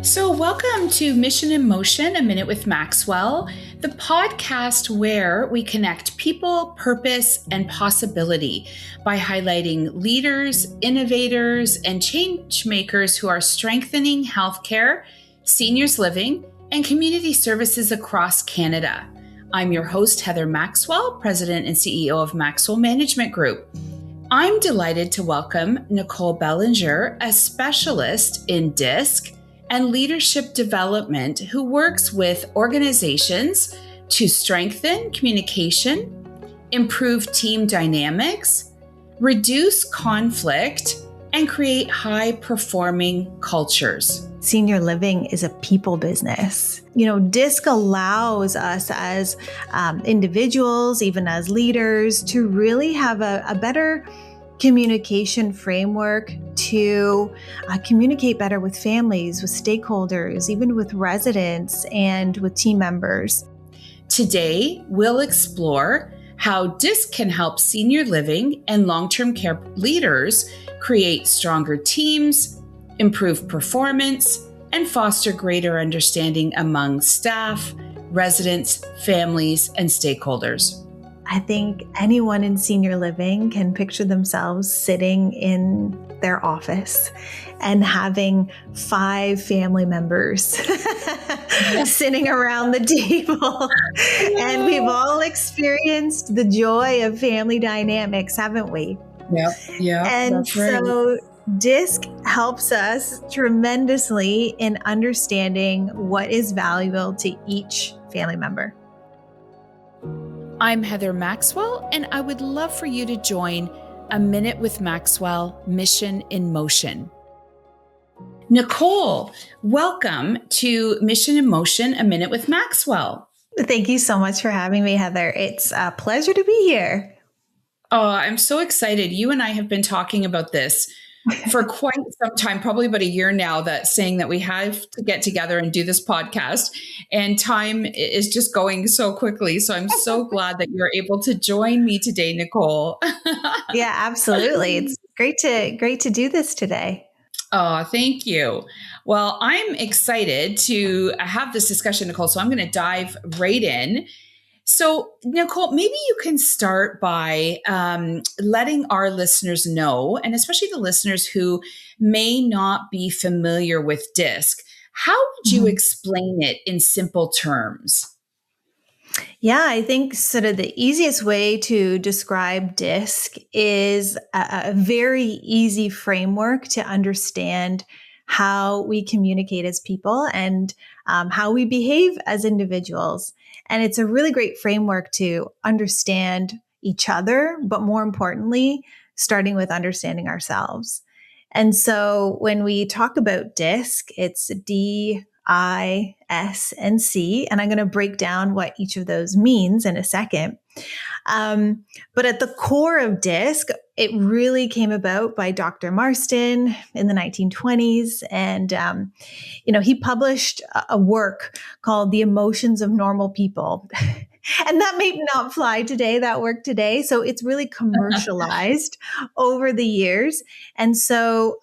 So, welcome to Mission in Motion, A Minute with Maxwell, the podcast where we connect people, purpose, and possibility by highlighting leaders, innovators, and change makers who are strengthening healthcare, seniors living, and community services across Canada. I'm your host, Heather Maxwell, President and CEO of Maxwell Management Group. I'm delighted to welcome Nicole Belanger, a specialist in DISC and leadership development who works with organizations to strengthen communication, improve team dynamics, reduce conflict, and create high-performing cultures. Senior living is a people business. DISC allows us as individuals, even as leaders, to really have a better communication framework to communicate better with families, with stakeholders, even with residents and with team members. Today, we'll explore how DISC can help senior living and long-term care leaders create stronger teams, improve performance, and foster greater understanding among staff, residents, families, and stakeholders. I think anyone in senior living can picture themselves sitting in their office and having 5 family members sitting around the table. And we've all experienced the joy of family dynamics, haven't we? Yeah. And so DISC helps us tremendously in understanding what is valuable to each family member. I'm Heather Maxwell, and I would love for you to join A Minute with Maxwell, Mission in Motion. Nicole, welcome to Mission in Motion, A Minute with Maxwell. Thank you so much for having me, Heather. It's a pleasure to be here. Oh, I'm so excited. You and I have been talking about this for quite some time, probably about a year now, saying that we have to get together and do this podcast, and time is just going so quickly. So I'm so glad that you're able to join me today, Nicole. Yeah, absolutely. It's great to do this today. Oh, thank you. Well, I'm excited to have this discussion, Nicole. So I'm going to dive right in. So, Nicole, maybe you can start by letting our listeners know, and especially the listeners who may not be familiar with DISC, how would you explain it in simple terms? Yeah, I think sort of the easiest way to describe DISC is a very easy framework to understand how we communicate as people and how we behave as individuals. And it's a really great framework to understand each other, but more importantly, starting with understanding ourselves. And so when we talk about DISC, it's D, I, S, and C. And I'm going to break down what each of those means in a second. But at the core of DISC, it really came about by Dr. Marston in the 1920s. And, he published a work called The Emotions of Normal People. And that may not fly today, that work today. So it's really commercialized over the years. And so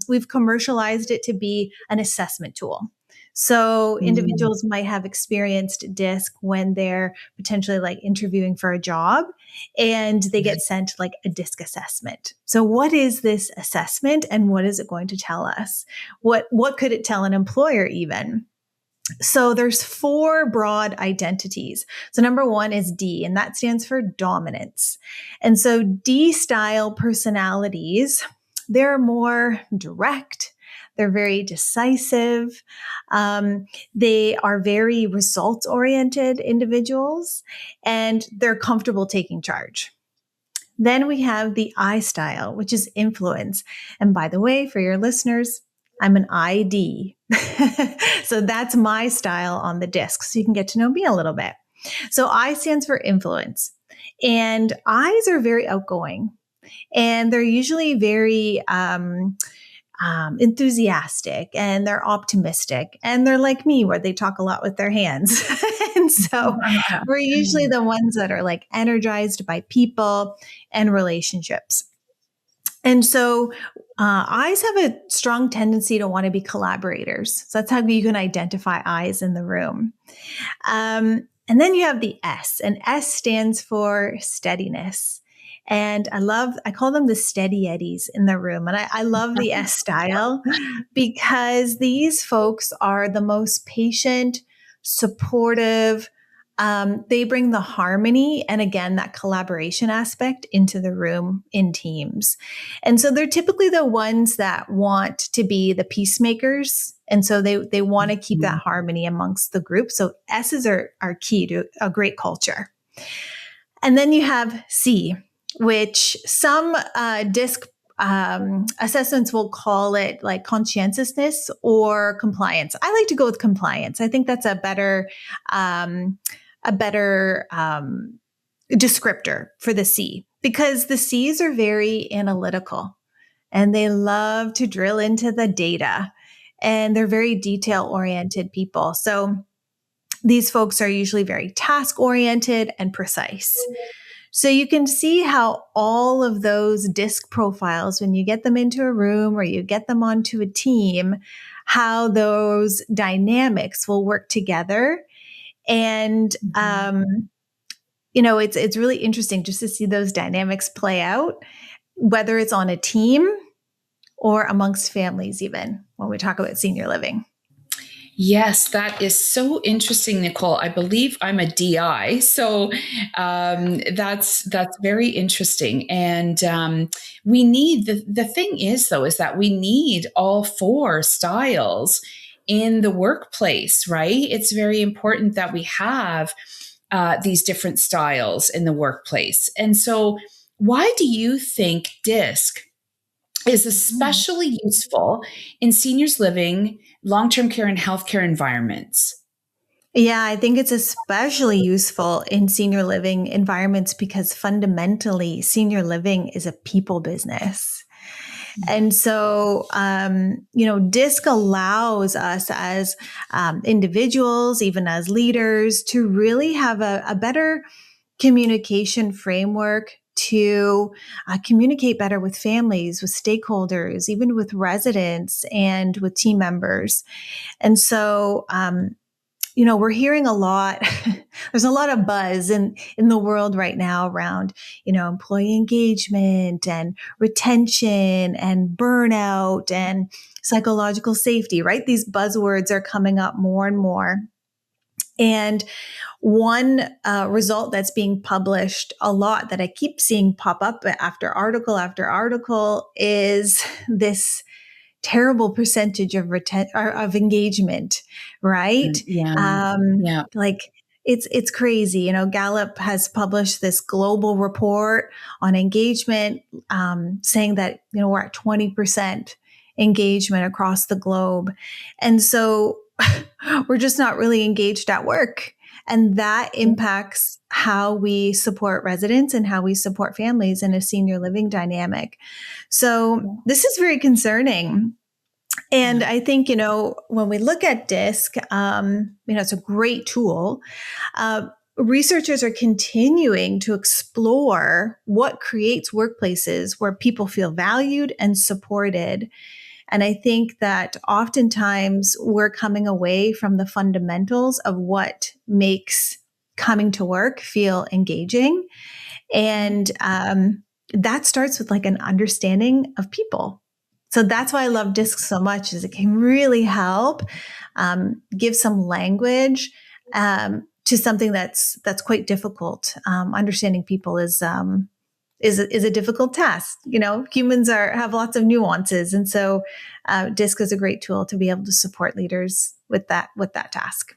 we've commercialized it to be an assessment tool. So individuals might have experienced DISC when they're potentially interviewing for a job and they get sent a DISC assessment. So what is this assessment and what is it going to tell us? What could it tell an employer even? So there's 4 broad identities. So number 1 is D, and that stands for dominance. And so D-style personalities, they're more direct. They're very decisive. They are very results-oriented individuals, and they're comfortable taking charge. Then we have the I style, which is influence. And by the way, for your listeners, I'm an ID. So that's my style on the DISC. So you can get to know me a little bit. So I stands for influence. And I's are very outgoing. And they're usually very enthusiastic, and they're optimistic, and they're like me where they talk a lot with their hands. And so we're usually the ones that are energized by people and relationships. And so I's have a strong tendency to want to be collaborators. So that's how you can identify I's in the room. And then you have the S, and S stands for steadiness. And I call them the steady eddies in the room. And I love the S style because these folks are the most patient, supportive. They bring the harmony and again, that collaboration aspect into the room in teams. And so they're typically the ones that want to be the peacemakers. And so they want to keep that harmony amongst the group. So S's are key to a great culture. And then you have C, which some DISC assessments will call it like conscientiousness or compliance. I like to go with compliance. I think that's a better descriptor for the C, because the C's are very analytical and they love to drill into the data and they're very detail oriented people. So these folks are usually very task oriented and precise. So you can see how all of those DISC profiles, when you get them into a room or you get them onto a team, how those dynamics will work together. And, it's really interesting just to see those dynamics play out, whether it's on a team or amongst families, even when we talk about senior living. Yes, that is so interesting, Nicole. I believe I'm a DI, so that's very interesting. And we need the thing is though is that we need all four styles in the workplace, right? It's very important that we have these different styles in the workplace. And so, why do you think DISC is especially useful in seniors living, long-term care, and healthcare environments? Yeah, I think it's especially useful in senior living environments because fundamentally, senior living is a people business. And so, DISC allows us as individuals, even as leaders, to really have a better communication framework to communicate better with families, with stakeholders, even with residents and with team members. And so, we're hearing a lot. There's a lot of buzz in the world right now around, employee engagement and retention and burnout and psychological safety, right? These buzzwords are coming up more and more. And one result that's being published a lot that I keep seeing pop up after article is this terrible percentage of engagement, right? Yeah. Like it's crazy. Gallup has published this global report on engagement, saying that, we're at 20% engagement across the globe. And so we're just not really engaged at work. And that impacts how we support residents and how we support families in a senior living dynamic. So this is very concerning. And I think, when we look at DISC, it's a great tool. Researchers are continuing to explore what creates workplaces where people feel valued and supported. And I think that oftentimes we're coming away from the fundamentals of what makes coming to work feel engaging. And that starts with like an understanding of people. So that's why I love DISC so much, is it can really help give some language to something that's quite difficult. Understanding people is a difficult task. Humans have lots of nuances. And so DISC is a great tool to be able to support leaders with that task.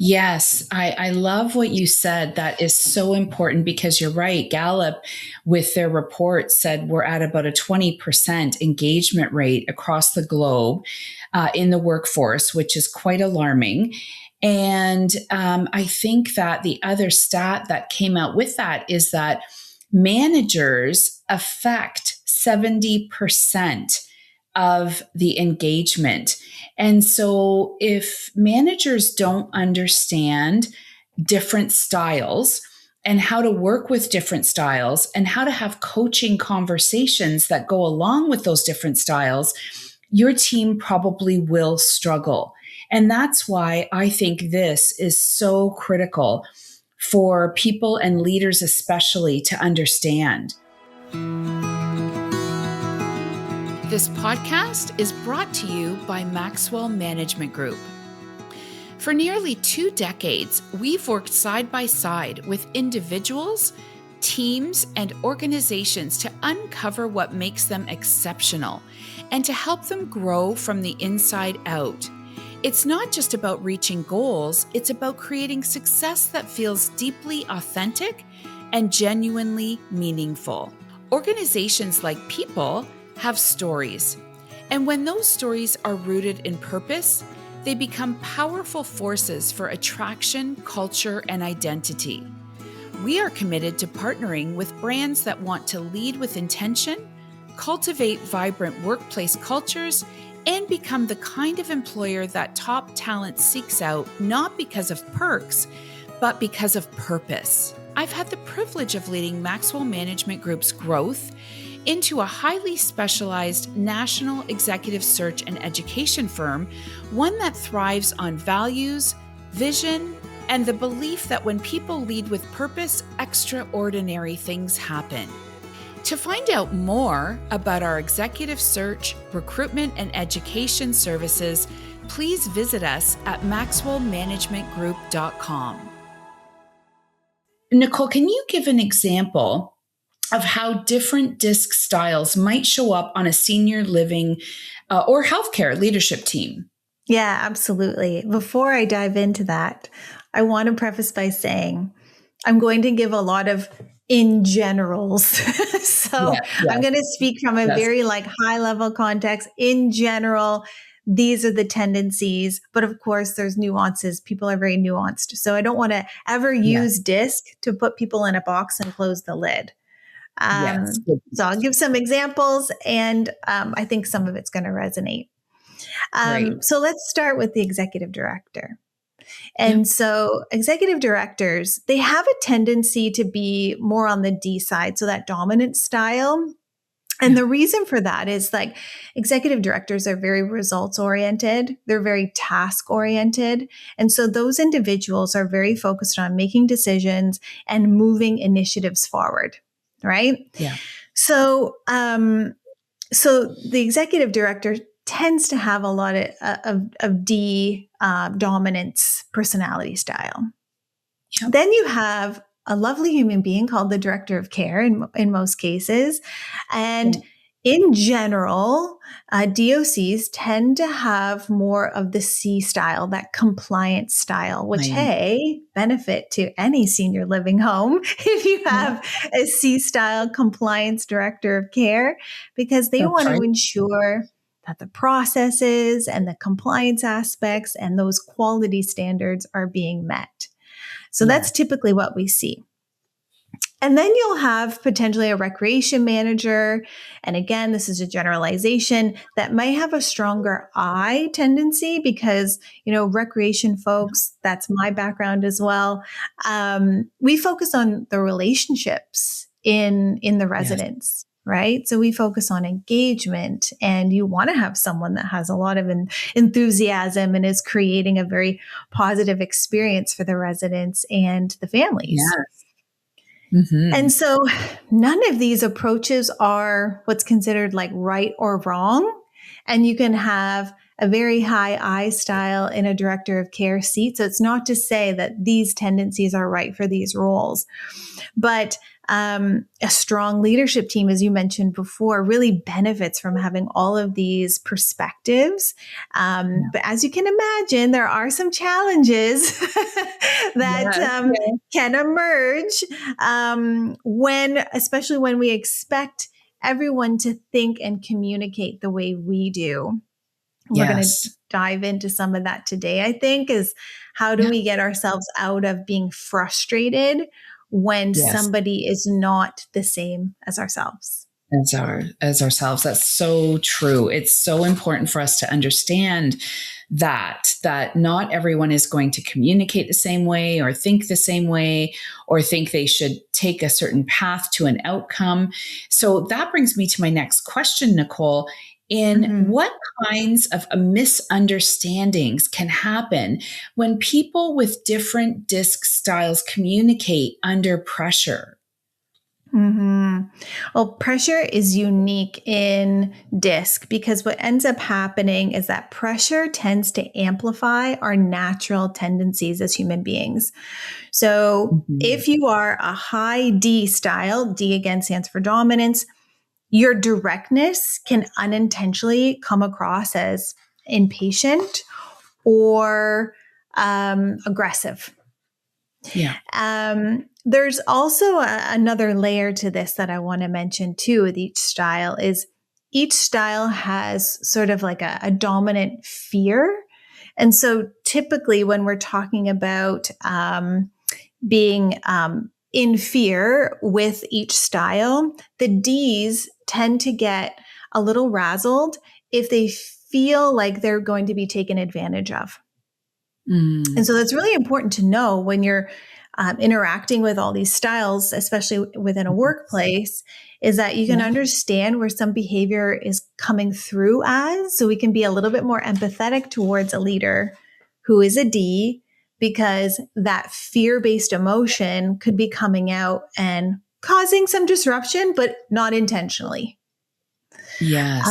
Yes, I love what you said. That is so important because you're right. Gallup, with their report, said we're at about a 20% engagement rate across the globe in the workforce, which is quite alarming. And I think that the other stat that came out with that is that managers affect 70% of the engagement. And so if managers don't understand different styles and how to work with different styles and how to have coaching conversations that go along with those different styles, your team probably will struggle. And that's why I think this is so critical for people and leaders, especially, to understand. This podcast is brought to you by Maxwell Management Group. For nearly 2 decades, we've worked side by side with individuals, teams, and organizations to uncover what makes them exceptional and to help them grow from the inside out. It's not just about reaching goals, it's about creating success that feels deeply authentic and genuinely meaningful. Organizations like people have stories, and when those stories are rooted in purpose, they become powerful forces for attraction, culture, and identity. We are committed to partnering with brands that want to lead with intention, cultivate vibrant workplace cultures, and become the kind of employer that top talent seeks out, not because of perks, but because of purpose. I've had the privilege of leading Maxwell Management Group's growth into a highly specialized national executive search and education firm, one that thrives on values, vision, and the belief that when people lead with purpose, extraordinary things happen. To find out more about our executive search, recruitment, and education services, please visit us at maxwellmanagementgroup.com. Nicole, can you give an example of how different DISC styles might show up on a senior living or healthcare leadership team? Yeah, absolutely. Before I dive into that, I want to preface by saying I'm going to give a lot of in generals. So I'm going to speak from a very high level context. In general, these are the tendencies, but of course there's nuances. People are very nuanced. So I don't want to ever use DISC to put people in a box and close the lid. So I'll give some examples, and I think some of it's going to resonate. So let's start with the executive director. And so executive directors, they have a tendency to be more on the D side, so that dominant style. And the reason for that is executive directors are very results oriented. They're very task oriented. And so those individuals are very focused on making decisions and moving initiatives forward. Right? Yeah. So, so the executive director tends to have a lot of D dominance personality style. Yep. Then you have a lovely human being called the director of care in most cases. And in general, DOCs tend to have more of the C style, that compliance style, which, hey, benefit to any senior living home if you have a C style compliance director of care, because they want to ensure that the processes and the compliance aspects and those quality standards are being met. So that's typically what we see. And then you'll have potentially a recreation manager. And again, this is a generalization that might have a stronger I tendency because, recreation folks, that's my background as well. We focus on the relationships in the residence. Right? So we focus on engagement, and you want to have someone that has a lot of enthusiasm and is creating a very positive experience for the residents and the families. Yes. Mm-hmm. And so none of these approaches are what's considered right or wrong. And you can have a very high I style in a director of care seat. So it's not to say that these tendencies are right for these roles, but a strong leadership team, as you mentioned before, really benefits from having all of these perspectives. But as you can imagine, there are some challenges that can emerge especially when we expect everyone to think and communicate the way we do. We're going to dive into some of that today, I think, is how do we get ourselves out of being frustrated when somebody is not the same as ourselves. As ourselves. That's so true. It's so important for us to understand that not everyone is going to communicate the same way or think the same way or think they should take a certain path to an outcome. So that brings me to my next question, Nicole. In what kinds of misunderstandings can happen when people with different DISC styles communicate under pressure? Well, pressure is unique in DISC because what ends up happening is that pressure tends to amplify our natural tendencies as human beings. So if you are a high D style, D again stands for dominance, your directness can unintentionally come across as impatient or aggressive. Yeah. There's also another layer to this that I want to mention too with each style is each style has sort of like a dominant fear. And so typically when we're talking about being in fear with each style, the Ds tend to get a little razzled if they feel like they're going to be taken advantage of. And so that's really important to know when you're interacting with all these styles, especially within a workplace, is that you can understand where some behavior is coming through as, so we can be a little bit more empathetic towards a leader who is a D, because that fear-based emotion could be coming out and causing some disruption, but not intentionally. Yes.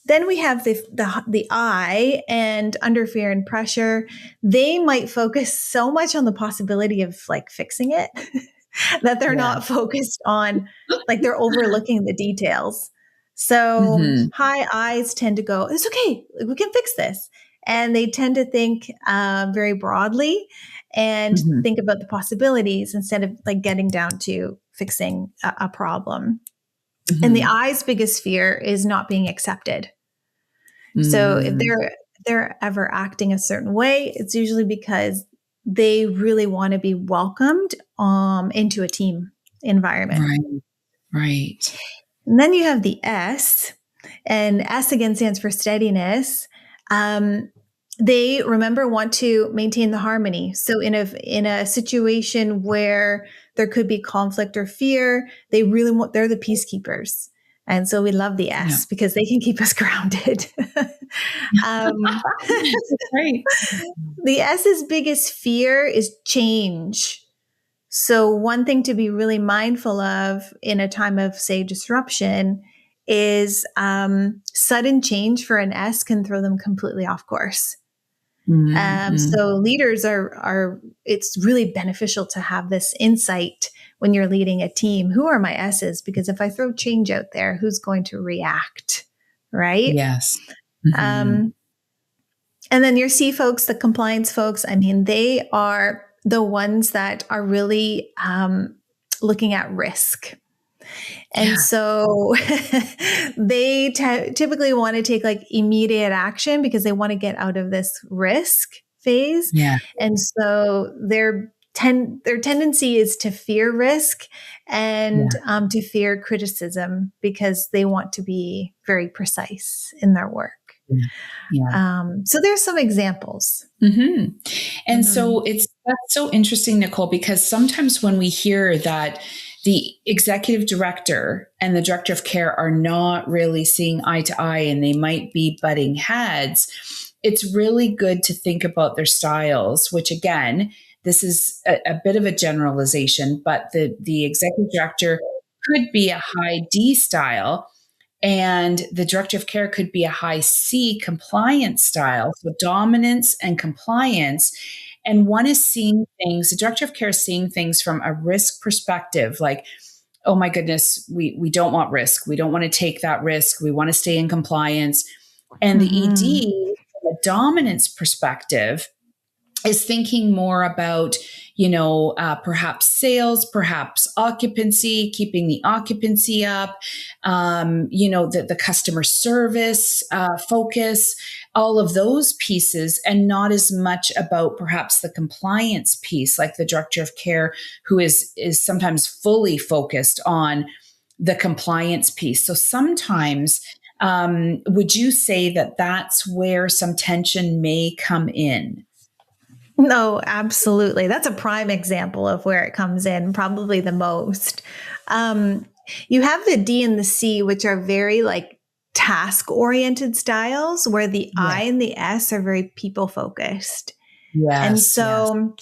Then we have the I, and under fear and pressure, they might focus so much on the possibility of like fixing it that they're not focused on, like they're overlooking the details. So high I's tend to go, it's okay, we can fix this. And they tend to think very broadly and think about the possibilities instead of like getting down to fixing a problem. And the I's biggest fear is not being accepted. So if they're ever acting a certain way, it's usually because they really want to be welcomed into a team environment. Right. And then you have the S, and S again stands for steadiness. They want to maintain the harmony. So in a situation where there could be conflict or fear, they're the peacekeepers. And so we love the S because they can keep us grounded. Right. The S's biggest fear is change. So one thing to be really mindful of in a time of, say, disruption is sudden change for an S can throw them completely off course. So leaders it's really beneficial to have this insight when you're leading a team. Who are my S's? Because if I throw change out there, who's going to react? Right? Yes. And then your C folks, the compliance folks, I mean, they are the ones that are really looking at risk. And so they typically want to take like immediate action because they want to get out of this risk phase. Yeah. And so their tendency is to fear risk and to fear criticism because they want to be very precise in their work. So there's some examples. And so that's so interesting, Nicole, because sometimes when we hear that the executive director and the director of care are not really seeing eye to eye and they might be butting heads, it's really good to think about their styles, which again, this is a bit of a generalization, but the executive director could be a high D style and the director of care could be a high C compliance style. So dominance and compliance. And one is seeing things, the director of care is seeing things from a risk perspective, like, oh my goodness, we don't want risk. We don't want to take that risk. We want to stay in compliance. And the ED, from a dominance perspective, is thinking more about, perhaps sales, perhaps occupancy, keeping the occupancy up, the customer service focus, all of those pieces, and not as much about perhaps the compliance piece, like the director of care, who is sometimes fully focused on the compliance piece. So sometimes Would you say that that's where some tension may come in? No, absolutely. That's a prime example of where it comes in, probably the most. Um, you have the D and the C, which are very like task oriented styles, where the Yeah. I and the S are very people focused. And Yes. Yes. so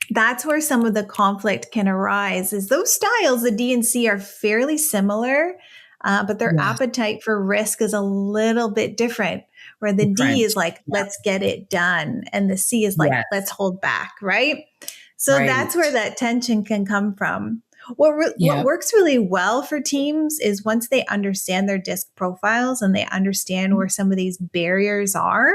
that's where some of the conflict can arise is those styles, the D and C are fairly similar, but their Yes. appetite for risk is a little bit different, where the D Different. is like, Yeah. let's get it done. And the C is like, Yes. let's hold back. Right. So that's Right. where that tension can come from. What Yeah. works really well for teams is once they understand their disc profiles and they understand where some of these barriers are,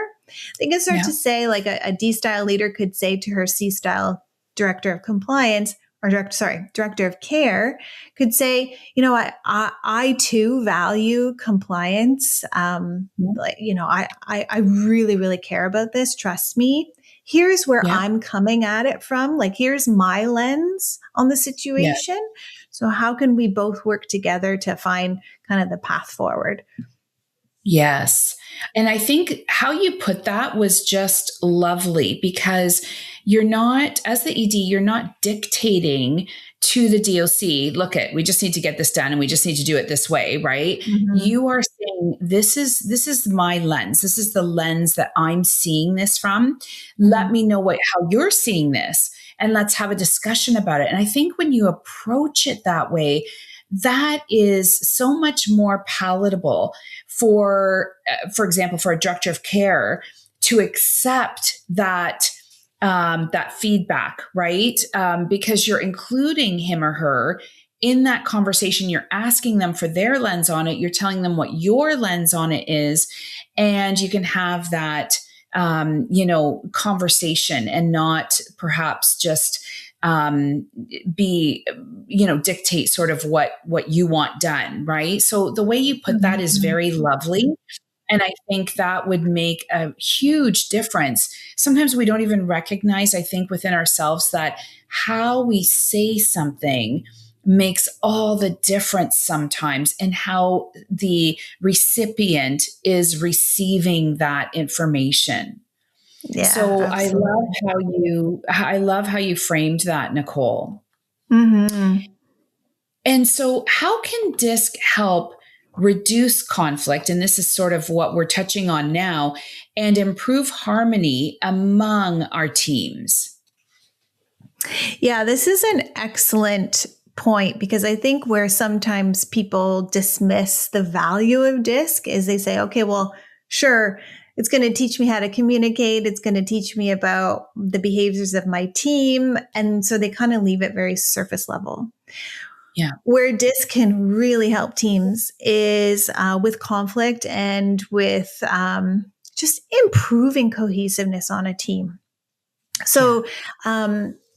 they can start Yeah. to say, like a D style leader could say to her C style director of compliance or director of care could say, I too value compliance. Like, I really, really care about this. Trust me. Here's where Yeah. I'm coming at it from. Like, here's my lens on the Yeah. situation. So how can we both work together to find kind of the path forward? Yes. And I think how you put that was just lovely because you're not, as the ED, you're not dictating to the DOC, we just need to get this done and we just need to do it this way, right? Mm-hmm. You are saying this is my lens. This is the lens that I'm seeing this from. Let me know how you're seeing this and let's have a discussion about it. And I think when you approach it that way, that is so much more palatable for example, for a director of care to accept that that feedback, right? Because you're including him or her in that conversation. You're asking them for their lens on it. You're telling them what your lens on it is, and you can have that conversation and not perhaps just dictate sort of what you want done, right? So the way you put that is Mm-hmm. very lovely. And I think that would make a huge difference. Sometimes we don't even recognize, I think, within ourselves that how we say something makes all the difference sometimes in how the recipient is receiving that information. Yeah, So absolutely. I love how you framed that, Nicole. Mm-hmm. And so how can DISC help reduce conflict? And this is sort of what we're touching on now, and improve harmony among our teams. Yeah, this is an excellent point because I think where sometimes people dismiss the value of DISC is they say, okay, well, sure, it's going to teach me how to communicate. It's going to teach me about the behaviors of my team. And so they kind of leave it very surface level. Yeah. Where DISC can really help teams is with conflict and with just improving cohesiveness on a team. So,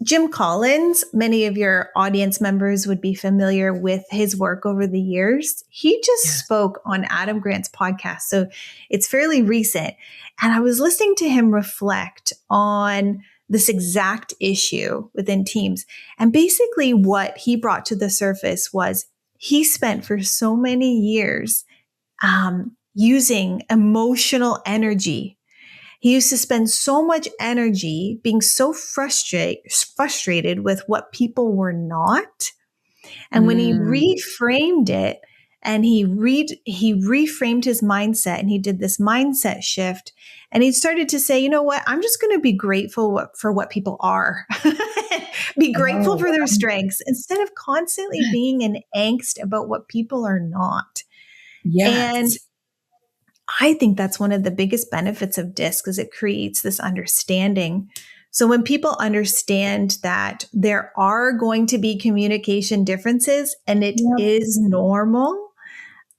Jim Collins, many of your audience members would be familiar with his work over the years. He just spoke on Adam Grant's podcast. So it's fairly recent. And I was listening to him reflect on this exact issue within teams. And basically what he brought to the surface was he spent for so many years using emotional energy. He used to spend so much energy being so frustrated with what people were not. And when he reframed it and he reframed his mindset and he did this mindset shift and he started to say, you know what, I'm just going to be grateful for what people are. Be grateful for their strengths instead of constantly being in angst about what people are not. Yes. And I think that's one of the biggest benefits of DISC is it creates this understanding. So when people understand that there are going to be communication differences and it is normal,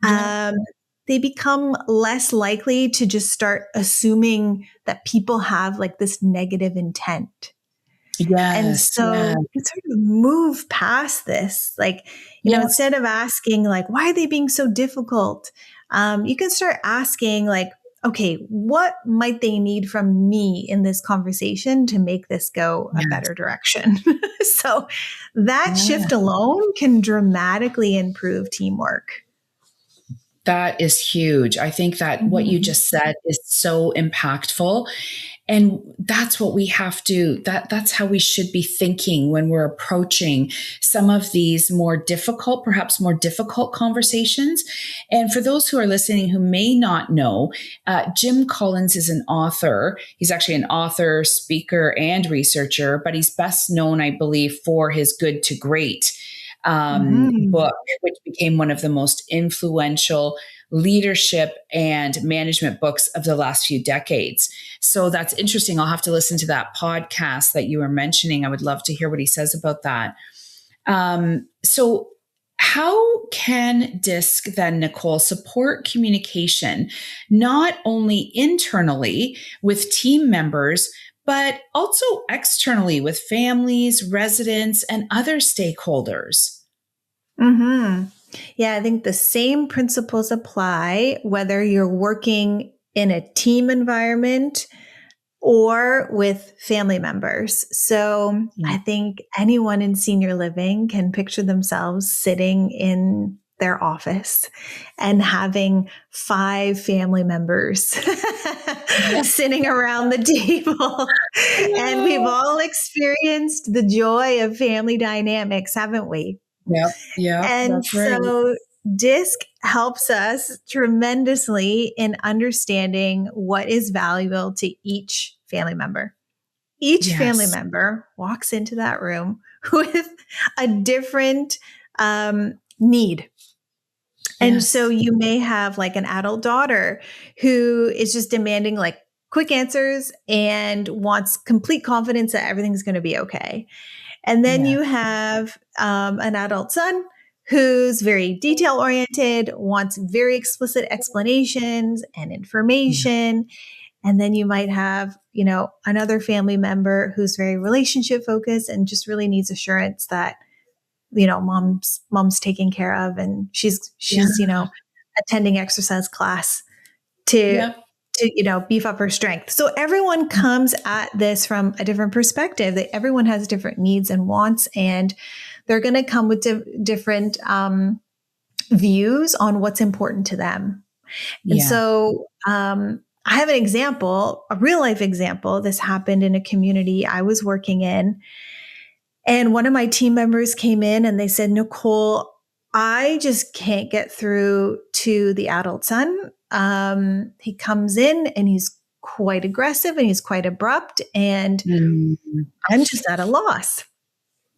they become less likely to just start assuming that people have like this negative intent. And so you sort of move past this, like, instead of asking like, why are they being so difficult? You can start asking like, okay, what might they need from me in this conversation to make this go a better direction? So that shift alone can dramatically improve teamwork. That is huge. I think that what you Mhm. just said is so impactful. And that's what we have to, that's how we should be thinking when we're approaching some of these more difficult, perhaps more difficult conversations. And for those who are listening who may not know, Jim Collins is an author. He's actually an author, speaker, and researcher, but he's best known, I believe, for his Good to Great Mhm. book, which became one of the most influential leadership and management books of the last few decades. So that's interesting. I'll have to listen to that podcast that you were mentioning. I would love to hear what he says about that. So, how can DISC then, Nicole, support communication, not only internally with team members, but also externally with families, residents, and other stakeholders? Hmm. Yeah, I think the same principles apply whether you're working in a team environment or with family members. So Yeah. I think anyone in senior living can picture themselves sitting in their office and having five family members Yeah. sitting around the table. And we've all experienced the joy of family dynamics, haven't we? Yep. Yep. And That's right. so DISC helps us tremendously in understanding what is valuable to each family member. Each family Yes. member walks into that room with a different need. And so Yes. you may have like an adult daughter who is just demanding like quick answers and wants complete confidence that everything's going to be okay. And then Yeah. you have an adult son who's very detail oriented, wants very explicit explanations and Yeah. information. And then you might have, another family member who's very relationship focused and just really needs assurance that, mom's taken care of and Yeah. she's, attending exercise class to Yep. beef up her strength. So everyone comes at this from a different perspective. That everyone has different needs and wants, and they're going to come with different views on what's important to them. And Yeah. so I have an example, a real life example. This happened in a community I was working in. And one of my team members came in and they said, Nicole, I just can't get through to the adult son. He comes in and he's quite aggressive and he's quite abrupt, and Mm. I'm just at a loss.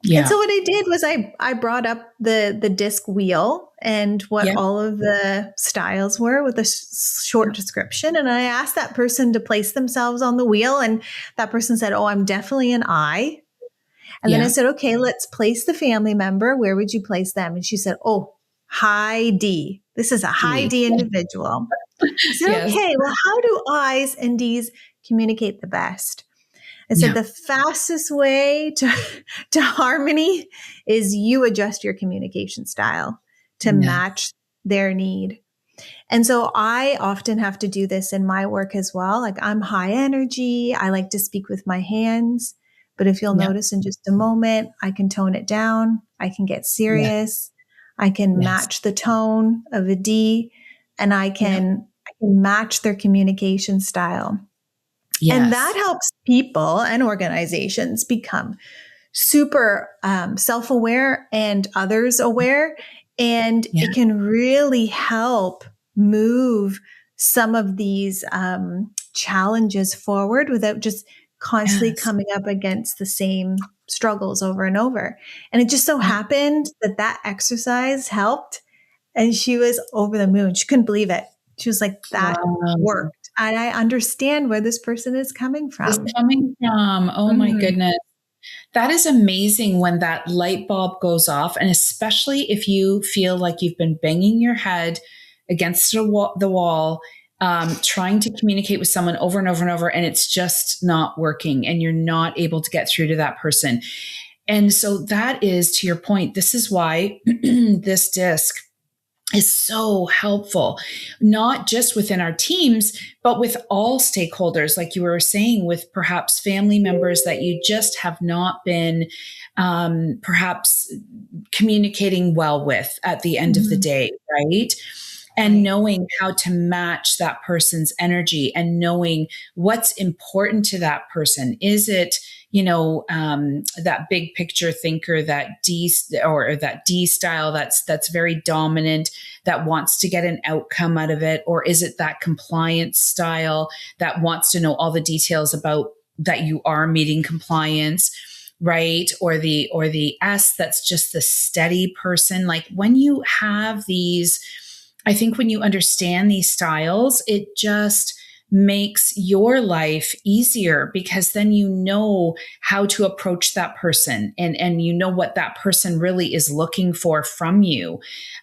And Yeah. so what I did was I brought up the disc wheel and what Yeah. all of the styles were with a short description. And I asked that person to place themselves on the wheel. And that person said, oh, I'm definitely an I. And then I Yeah. said, okay, let's place the family member. Where would you place them? And she said, oh, high D. This is a high D. D individual. I said, Yes. okay, well, how do I's and D's communicate the best? I said, Yeah. the fastest way to harmony is you adjust your communication style to Yeah. match their need. And so I often have to do this in my work as well. Like I'm high energy. I like to speak with my hands. But if you'll Yeah. notice in just a moment, I can tone it down. I can get Yeah. serious. I can Yes. match the tone of a D, and I Yeah. can match their communication style. And that Yes. helps people and organizations become super self aware and others aware. And Yeah. it can really help move some of these challenges forward without just constantly Yes. coming up against the same struggles over and over. And it just so Yeah. happened that exercise helped. And she was over the moon. She couldn't believe it. She was like, that Wow. worked. And I understand where this person is coming Is from. coming from. Oh my Mhm. goodness. That is amazing when that light bulb goes off. And especially if you feel like you've been banging your head against the wall, trying to communicate with someone over and over and over, and it's just not working and you're not able to get through to that person. And so that is, to your point, this is why this disc is so helpful, not just within our teams, but with all stakeholders, like you were saying, with perhaps family members that you just have not been perhaps communicating well with at the end of the Mhm. day, right? and Right. knowing how to match that person's energy and knowing what's important to that person. Is it, that big picture thinker, that D style that's very dominant, that wants to get an outcome out of it? Or is it that compliance style that wants to know all the details about that you are meeting compliance? Right. Or the S that's just the steady person. Like when you have these, I think when you understand these styles, it just makes your life easier because then you know how to approach that person and you know what that person really is looking for from you.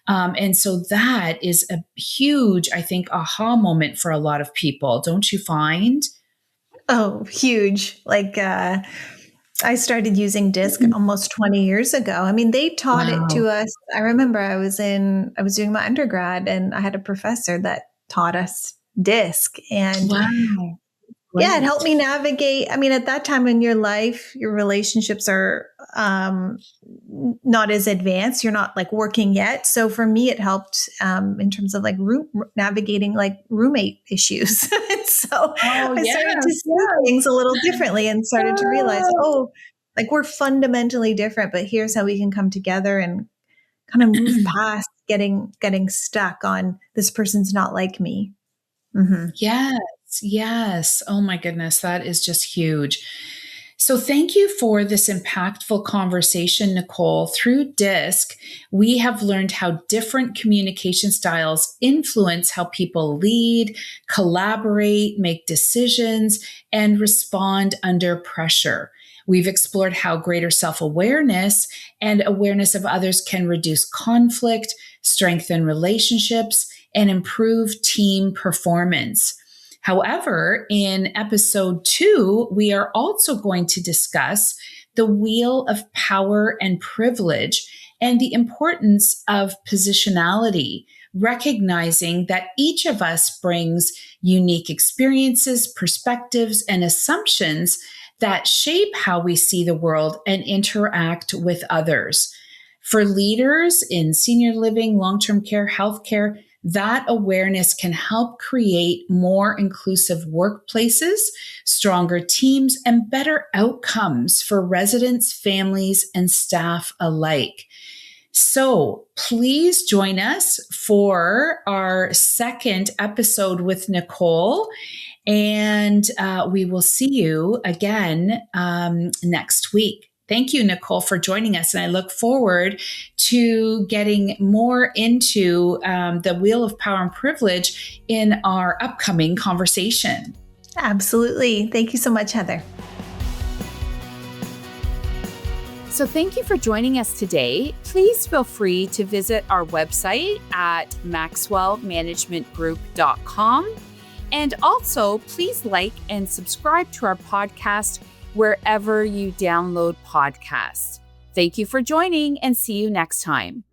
And so that is a huge, I think, aha moment for a lot of people, don't you find? Oh, huge. I started using DISC almost 20 years ago. I mean, they taught it Wow. to us. I remember I was doing my undergrad and I had a professor that taught us DISC. And Wow. yeah, it helped Great. me navigate. I mean, at that time in your life, your relationships are not as advanced. You're not like working yet. So for me, it helped in terms of like navigating like roommate issues. And so Oh, I started to yes. see things a little differently and started to realize, Yes. oh, like we're fundamentally different, but here's how we can come together and kind of move past getting stuck on this person's not like me. Mm-hmm. Yes, yes. Oh my goodness, that is just huge. So, thank you for this impactful conversation, Nicole. Through DISC, we have learned how different communication styles influence how people lead, collaborate, make decisions, and respond under pressure. We've explored how greater self awareness and awareness of others can reduce conflict, strengthen relationships, and improve team performance. However, in episode 2, we are also going to discuss the wheel of power and privilege and the importance of positionality, recognizing that each of us brings unique experiences, perspectives, and assumptions that shape how we see the world and interact with others. For leaders in senior living, long-term care, healthcare, that awareness can help create more inclusive workplaces, stronger teams, and better outcomes for residents, families, and staff alike. So please join us for our second episode with Nicole, and we will see you again next week. Thank you, Nicole, for joining us. And I look forward to getting more into the wheel of power and privilege in our upcoming conversation. Absolutely. Thank you so much, Heather. So thank you for joining us today. Please feel free to visit our website at maxwellmanagementgroup.com. And also, please like and subscribe to our podcast wherever you download podcasts. Thank you for joining and see you next time.